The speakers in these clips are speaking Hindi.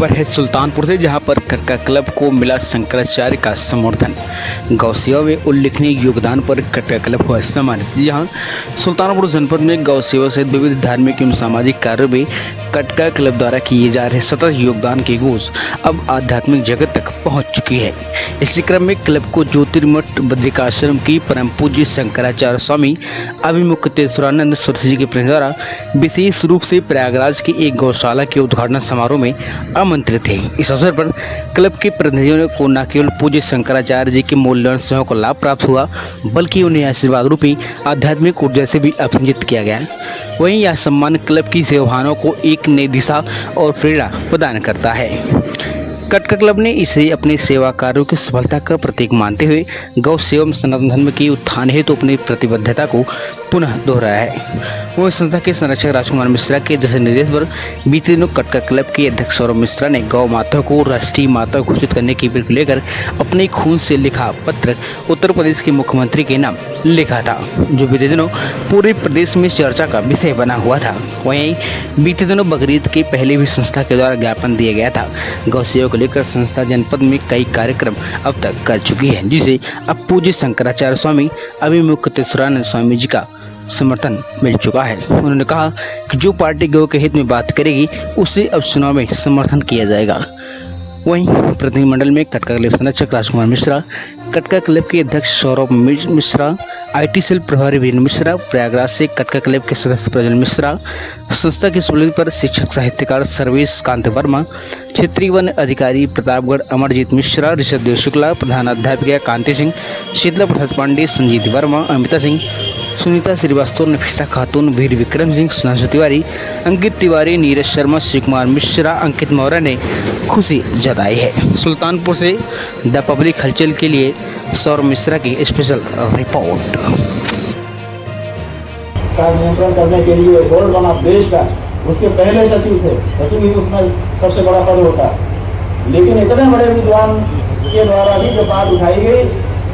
खबर है सुल्तानपुर से, जहां पर कटका क्लब को मिला शंकराचार्य का समर्थन। गौ सेवा में उल्लेखनीय योगदान पर कटका क्लब हुआ सम्मानित। यहाँ सुल्तानपुर जनपद में गौ सेवा सहित विविध धार्मिक एवं सामाजिक कार्यों में कटका क्लब द्वारा किए जा रहे सतत योगदान की गूंज अब आध्यात्मिक जगत तक पहुंच चुकी है। इसी क्रम में क्लब को ज्योतिर्मठ बद्रिकाश्रम की परम पूज्य शंकराचार्य स्वामी अभिमुक्तेश्वरानंद सरस्वती जी के प्रेरणा द्वारा विशेष रूप से प्रयागराज की एक गौशाला के उद्घाटन समारोह में आमंत्रित थे। इस अवसर पर क्लब के प्रतिनिधियों को न केवल पूज्य शंकराचार्य जी के मूल्यवान सेवा को लाभ प्राप्त हुआ, बल्कि उन्हें आशीर्वाद रूपी आध्यात्मिक ऊर्जा से भी अभिभूषित किया गया। वहीं यह सम्मान क्लब की सेवाओं को एक नई दिशा और प्रेरणा प्रदान करता है। कटका क्लब ने इसे अपने सेवा कार्यों की सफलता का प्रतीक मानते हुए गौ सेवा सनातन धर्म की उत्थान हेतु अपनी प्रतिबद्धता को पुनः दोहराया है। वहीं संस्था के संरक्षक राजकुमार मिश्रा के दिशा निर्देश पर बीते दिनों कटका क्लब के अध्यक्ष सौरभ मिश्रा ने गौ माता को राष्ट्रीय माता घोषित करने की अपील को लेकर अपने खून से लिखा पत्र उत्तर प्रदेश के मुख्यमंत्री के नाम लिखा था, जो बीते दिनों पूरे प्रदेश में चर्चा का विषय बना हुआ था। वहीं बीते दिनों बकरीद के पहले भी संस्था के द्वारा ज्ञापन दिया गया था। गौ सेवा को लेकर संस्था जनपद में कई कार्यक्रम अब तक कर चुकी है, जिसे अब पूज्य शंकराचार्य स्वामी अभिमुक्तेश्वरानंद स्वामी जी का समर्थन मिल चुका है। उन्होंने कहा कि जो पार्टी गौ के हित में बात करेगी उसे अब चुनाव में समर्थन किया जाएगा। वहीं प्रतिनिधिमंडल में कटका क्लब संरक्षक राजकुमार मिश्रा, कटका क्लब के अध्यक्ष सौरभ मिश्रा, IT सेल प्रभारी वीरेंद्र मिश्रा, प्रयागराज से कटका क्लब के सदस्य प्रज्वल मिश्रा, संस्था की सुलभ पर शिक्षक साहित्यकार सर्वेश कांत वर्मा, क्षेत्रीय वन अधिकारी प्रतापगढ़ अमरजीत मिश्रा, ऋषभ देव शुक्ला, प्रधान अध्यापिका कांति सिंह, शीतला प्रसाद पांडे, संजीत वर्मा, अमिता सिंह, सुनीता श्रीवास्तव, नफीसा खातून, वीर विक्रम सिंह, सुधांशु तिवारी, अंकित तिवारी, नीरज शर्मा, शिव कुमार मिश्रा, अंकित मौर्य ने खुशी जताई है। सुल्तानपुर से द पब्लिक हलचल के लिए सौरभ मिश्रा की स्पेशल रिपोर्ट। का नियंत्रण करने के लिए बोर्ड बना देश का, उसके पहले सचिव थे। सचिव ही उसमें सबसे बड़ा पद होता है, लेकिन इतने बड़े विद्वान के द्वारा भी जब बात उठाई गई,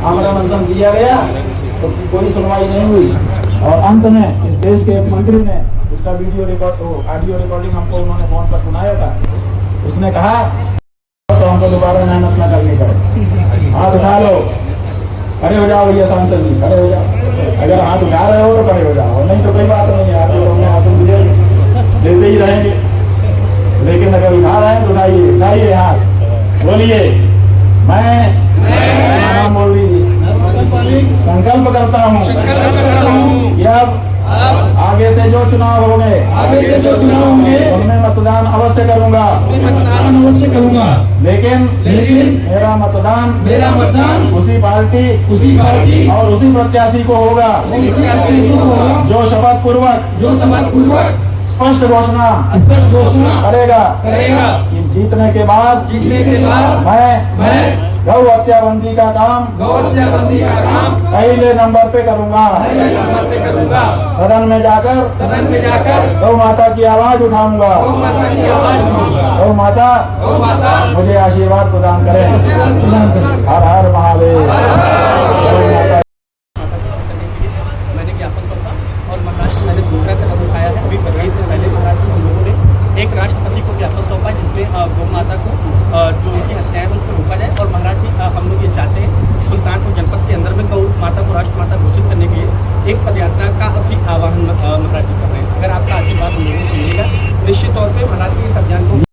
आमरण अनशन किया गया, तो कोई सुनवाई नहीं हुई। और अंत में इस देश के मंत्री ने उसका ऑडियो रिकॉर्डिंग हमको उन्होंने फोन पर सुनाया था। उसने कहा तो हमको दोबारा मेहनत न करनी पड़े, हाथ उठा लो, खड़े हो जाओ भैया सांसद जी, खड़े हो जाओ। अगर हाथ उठा रहे हो तो खड़े हो जाओ, नहीं तो कोई बात नहीं है, आप लोग आसन देते ही रहेंगे। लेकिन अगर उठा रहे हैं तो उठाइए हाथ, बोलिए मैं नाम बोल दीजिए, संकल्प करता हूँ कि अब आगे से जो चुनाव होंगे उनमें मतदान अवश्य करूंगा, लेकिन मेरा मतदान उसी पार्टी और उसी प्रत्याशी को होगा जो शपथ पूर्वक स्पष्ट घोषणा करेगा कि जीतने के बाद मैं गौ हत्या बंदी का काम पहले नंबर पे करूंगा। सदन में जाकर गौ माता की आवाज उठाऊंगा। गौ माता मुझे आशीर्वाद प्रदान करें। हर हर महादेव। मैंने ज्ञापन पढ़ा और महाराष्ट्र मैंने दूसरा कदम उठाया है। अभी बकरीद से पहले महाराष्ट्र में हम लोगों ने एक राष्ट्रपति को ज्ञापन सौंपा, जिसमें गौ माता को जो उनकी हत्याएं उनको रोका जाए। और महाराष्ट्र हम लोग ये चाहते हैं सुल्तानपुर जनपद के अंदर में गौ माता को राष्ट्र माता घोषित करने के लिए एक पदयात्रा का भी आह्वान महाराज जी कर रहे हैं।